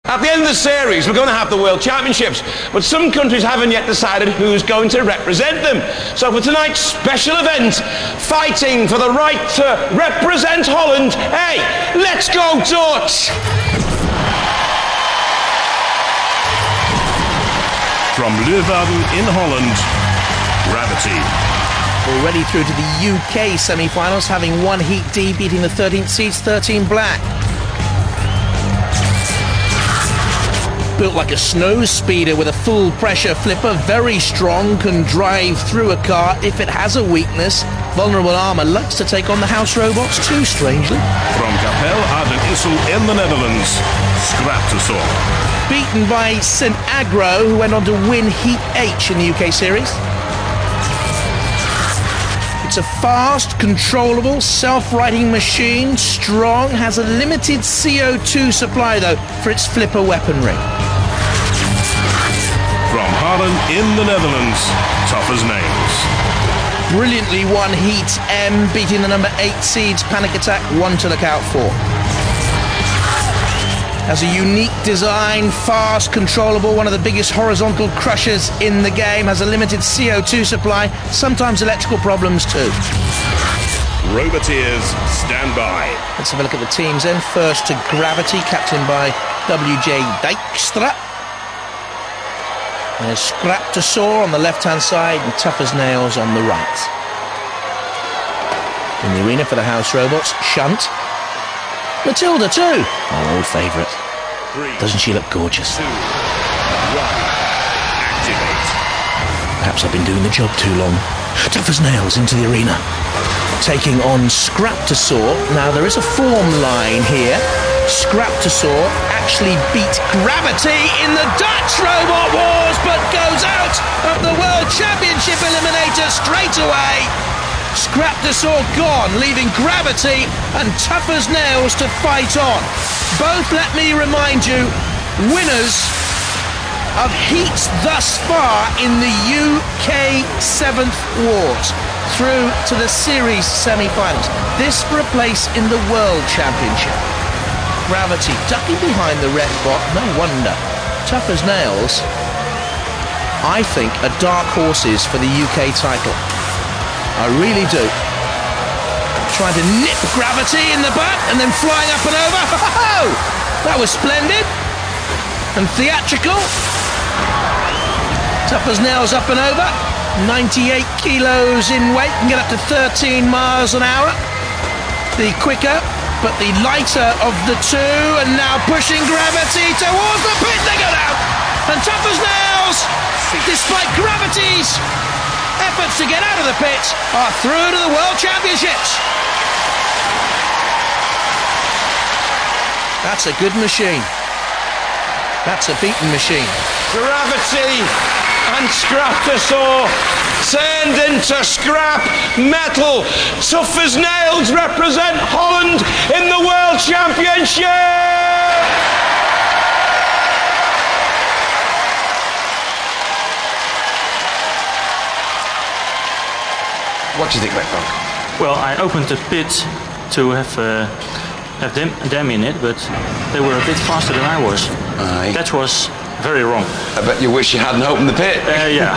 At the end of the series, we're going to have the World Championships, but some countries haven't yet decided who's going to represent them. So for tonight's special event, fighting for the right to represent Holland, hey, let's go Dutch! From Leeuwarden in Holland, Gravity. Already through to the UK semi-finals, having won Heat D, beating the 13th seeds 13 black. Built like a snow speeder with a full pressure flipper, very strong, can drive through a car if it has a weakness. Vulnerable armor likes to take on the house robots too, strangely. From Capelle aan den IJssel in the Netherlands, Scraptosaur. Beaten by St Agro, who went on to win Heat H in the UK series. It's a fast, controllable, self-righting machine, strong, has a limited CO2 supply though for its flipper weaponry. From Haarlem in the Netherlands, tough as nails. Brilliantly won Heat M, beating the number 8 seeds, Panic Attack, one to look out for. Has a unique design, fast, controllable, one of the biggest horizontal crushers in the game, has a limited CO2 supply, sometimes electrical problems too. Roboteers, stand by. Let's have a look at the teams then. First to Gravity, captained by W.J. Dijkstra. There's Scraptosaur on the left-hand side and Tough as Nails on the right. In the arena for the house robots, Shunt. Matilda too, our old favourite. Doesn't she look gorgeous? 2, 1, activate. Perhaps I've been doing the job too long. Tough as Nails into the arena. Taking on Scraptosaur. Now there is a form line here. Scraptosaur actually beat Gravity in the Dutch Robot Wars, but goes out of the World Championship Eliminator straight away. Scraptosaur gone, leaving Gravity and Tough as Nails to fight on. Both, let me remind you, winners of heats thus far in the UK 7th Wars, through to the series semi-finals. This for a place in the World Championship. Gravity ducking behind the red bot, no wonder. Tough as Nails, I think, are dark horses for the UK title. I really do. Trying to nip Gravity in the butt and then flying up and over. Oh, that was splendid and theatrical. Tough as Nails up and over. 98 kilos in weight, can get up to 13 miles an hour. The quicker but the lighter of the two, and now pushing Gravity towards the pit. They go down, and Tough as Nails, despite Gravity's efforts to get out of the pit, are through to the World Championships. That's a good machine. That's a beaten machine. Gravity and Scraptosaur turned into scrap metal. Tough as Nails represent Holland in the World Championship. What do you think, Raadblock? Well, I opened the pit to have them in it, but they were a bit faster than I was. Aye. That was very wrong. I bet you wish you hadn't opened the pit. Yeah.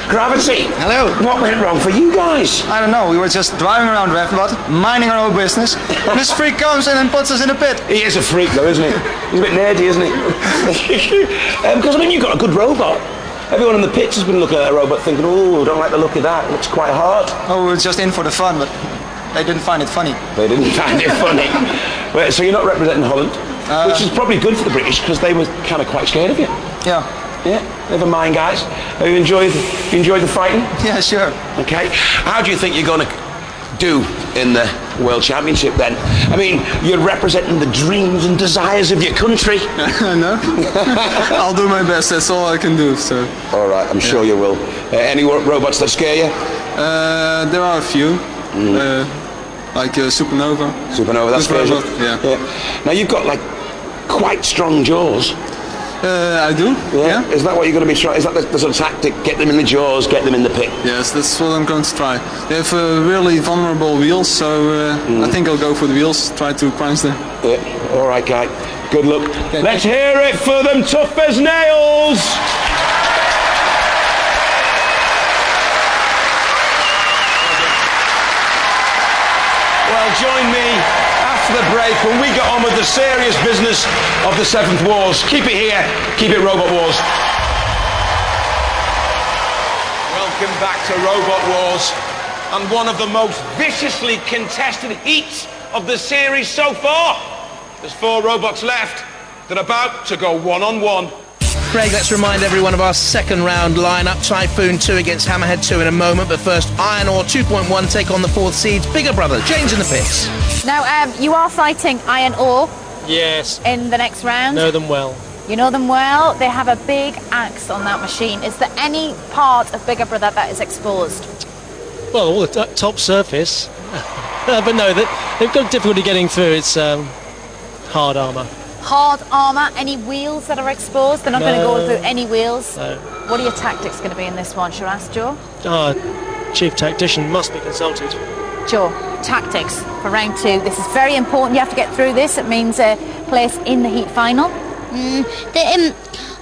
Gravity. Hello. What went wrong for you guys? I don't know, we were just driving around Raadblock, minding our own business. This freak comes in and puts us in a pit. He is a freak though, isn't he? He's a bit nerdy, isn't he? Because I mean, you've got a good robot. Everyone in the pits has been looking at a robot thinking, oh, don't like the look of that, it looks quite hard. Oh, we were just in for the fun, but they didn't find it funny. They didn't find it funny. Wait, so you're not representing Holland? Which is probably good for the British, because they were kind of quite scared of you. Yeah. Yeah, never mind, guys. Have you enjoyed the fighting? Yeah, sure. Okay. How do you think you're going to do in the World Championship then? I mean, you're representing the dreams and desires of your country. I know. I'll do my best, that's all I can do, so. All right, I'm sure you will. Any robots that scare you? There are a few. Like Supernova. Supernova, that scares you? Yeah. Now, you've got, like, quite strong jaws. I do, yeah. Is that what you're going to be trying? Is that the sort of tactic? Get them in the jaws, get them in the pit? Yes, that's what I'm going to try. They have really vulnerable wheels, so I think I'll go for the wheels, try to punch them. Yeah. All right, guy. Good luck. Okay. Let's hear it for them, tough as nails. Well, join me after the break when we get on with the serious business of the 7th Wars. Keep it here, keep it Robot Wars. Welcome back to Robot Wars and one of the most viciously contested heats of the series so far. There's 4 robots left. They're about to go one-on-one. Craig, let's remind everyone of our second round lineup. Typhoon 2 against Hammerhead 2 in a moment, but first Iron Ore 2.1 take on the 4th seeds. Bigger brother, James in the pits. Now, you are fighting Iron Ore. Yes. In the next round. Know them well. You know them well. They have a big axe on that machine. Is there any part of Bigger Brother that is exposed? Well, all the top surface. But no, they've got difficulty getting through. It's hard armour. Hard armour, any wheels that are exposed? They're not going to go through any wheels? No. What are your tactics going to be in this one, shall I ask Joe? Chief Tactician must be consulted. Joe, tactics for round 2. This is very important. You have to get through this. It means a place in the heat final.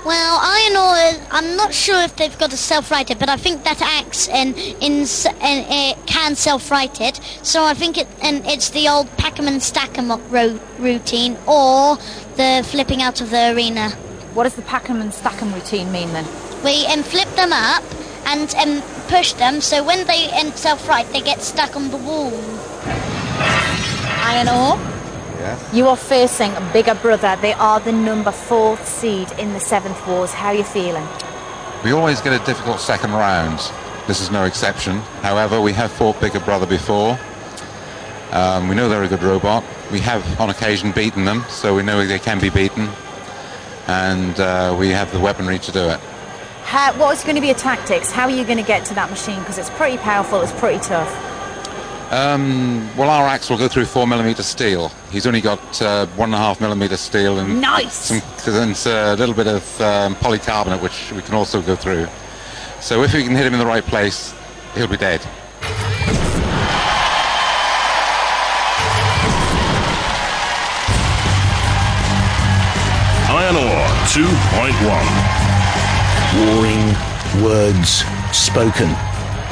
Well, Iron Ore, I'm not sure if they've got a self-righted, but I think that axe it can self-right it. So I think it's the old pack 'em and stack 'em up routine, or the flipping out of the arena. What does the pack 'em and stack 'em routine mean then? We flip them up and push them, so when they self-right, they get stuck on the wall. Iron Ore? Yes. You are facing Bigger Brother. They are the number 4th seed in the 7th Wars. How are you feeling? We always get a difficult second round. This is no exception. However, we have fought Bigger Brother before. We know they're a good robot. We have, on occasion, beaten them, so we know they can be beaten. And we have the weaponry to do it. What is going to be your tactics? How are you going to get to that machine? Because it's pretty powerful, it's pretty tough. Well, our axe will go through 4mm steel. He's only got 1.5mm steel and nice. A little bit of polycarbonate, which we can also go through. So if we can hit him in the right place, he'll be dead. Iron Ore 2.1. Warring words spoken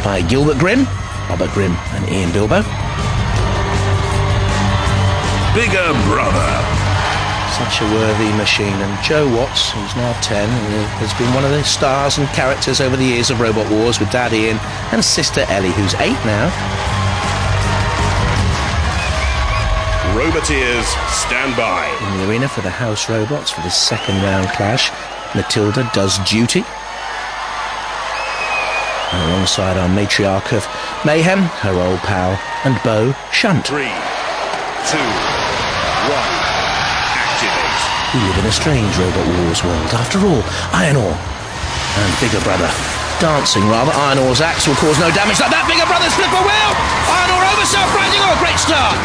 by Gilbert Grimm, Robert Grimm and Ian Bilbo. Bigger Brother. Such a worthy machine. And Joe Watts, who's now 10, has been one of the stars and characters over the years of Robot Wars with Dad Ian and sister Ellie, who's 8 now. Roboteers, stand by. In the arena for the house robots for this second round clash, Matilda does duty. And alongside our matriarch of mayhem, her old pal, and Beau, Shunt. 3, 2, 1, activate. We live in a strange Robot Wars world. After all, Iron Ore and Bigger Brother. Dancing, rather. Iron Ore's axe will cause no damage like that. Bigger Brother's flipper will! Iron Ore over self-righting. Oh, a great start!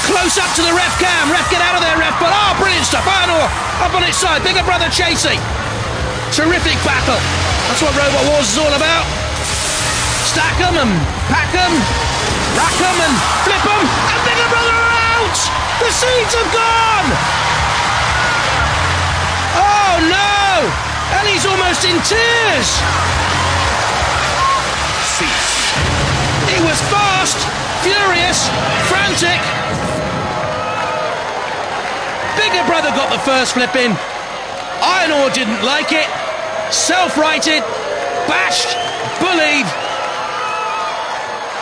Close up to the ref cam. Ref, get out of there, ref. But, brilliant stuff. Iron Ore up on its side. Bigger Brother chasing. Terrific battle. That's what Robot Wars is all about. Stack 'em and pack 'em, rack 'em and flip 'em, and Bigger Brother are out! The seeds have gone! Oh no! Ellie's almost in tears! Cease. It was fast, furious, frantic. Bigger Brother got the first flip in. Iron Ore didn't like it. Self-righted, bashed, bullied.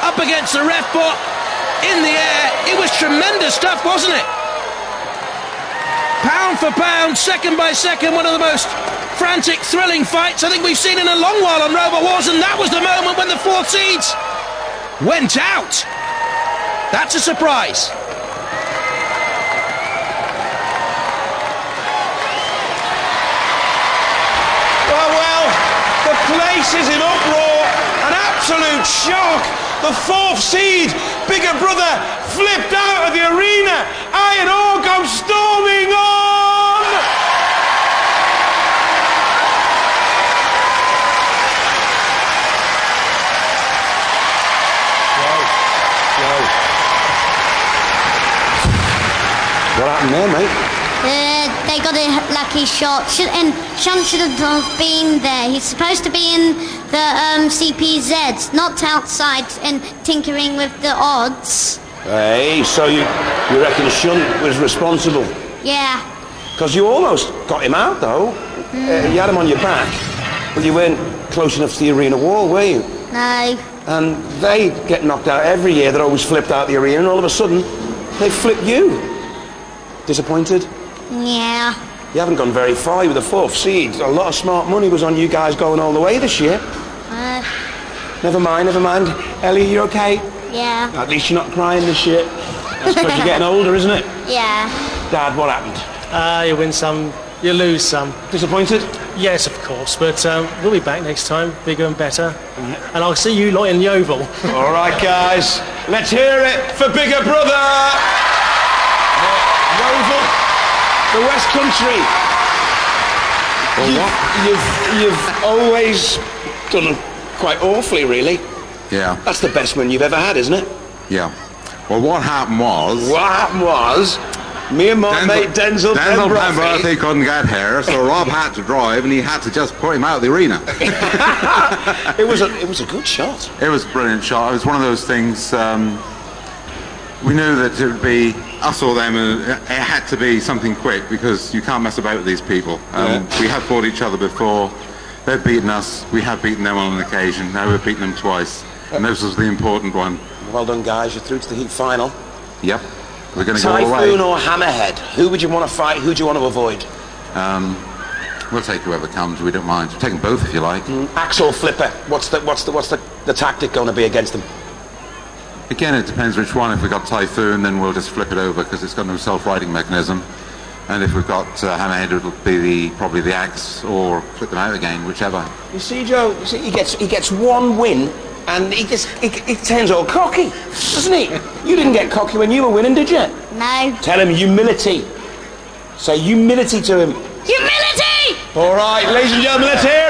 Up against the ref bot, in the air. It was tremendous stuff, wasn't it? Pound for pound, second by second, one of the most frantic, thrilling fights I think we've seen in a long while on Robot Wars, and that was the moment when the 4th seeds went out. That's a surprise. Well, the place is in uproar, an absolute shock. The 4th seed, Bigger Brother, flipped out of the arena. Iron Ore goes storming on! happened there, mate? They got a lucky shot. Shunt shouldn't have been there. He's supposed to be in the CPZs, not outside and tinkering with the odds. Hey, so you reckon Shunt was responsible? Yeah. Because you almost got him out, though. You had him on your back, but you weren't close enough to the arena wall, were you? No. And they get knocked out every year. They're always flipped out the arena, and all of a sudden, they flip you. Disappointed? Yeah. You haven't gone very far with the 4th seed. A lot of smart money was on you guys going all the way this year. Never mind. Ellie, you okay? Yeah. At least you're not crying this year. That's because you're getting older, isn't it? Yeah. Dad, what happened? You win some, you lose some. Disappointed? Yes, of course, but we'll be back next time, bigger and better. And I'll see you lot in the Oval. All right, guys, let's hear it for bigger brother! The Oval, the West Country. You've always done quite awfully, really. Yeah. That's the best win you've ever had, isn't it? Yeah. Well, what happened was... me and my mate Denzel Pemberthy couldn't get here, so Rob had to drive, and he had to just put him out of the arena. It was a good shot. It was a brilliant shot. It was one of those things. We knew that it would be us or them, and it had to be something quick because you can't mess about with these people. We have fought each other before. They've beaten us. We have beaten them on an occasion. Now we've beaten them twice, and this was the important one. Well done, guys. You're through to the heat final. Yep. We're going to go all the way. Typhoon or Hammerhead? Who would you want to fight? Who do you want to avoid? We'll take whoever comes. We don't mind. We'll take them both if you like. Axe or Flipper? What's the tactic going to be against them? Again, it depends which one. If we've got Typhoon, then we'll just flip it over because it's got no self-righting mechanism. And if we've got Hammerhead, it'll be probably the axe or flip them out again, whichever. You see, Joe, he gets one win and he turns all cocky, doesn't he? You didn't get cocky when you were winning, did you? No. Tell him humility. Say humility to him. Humility! All right, ladies and gentlemen, let's hear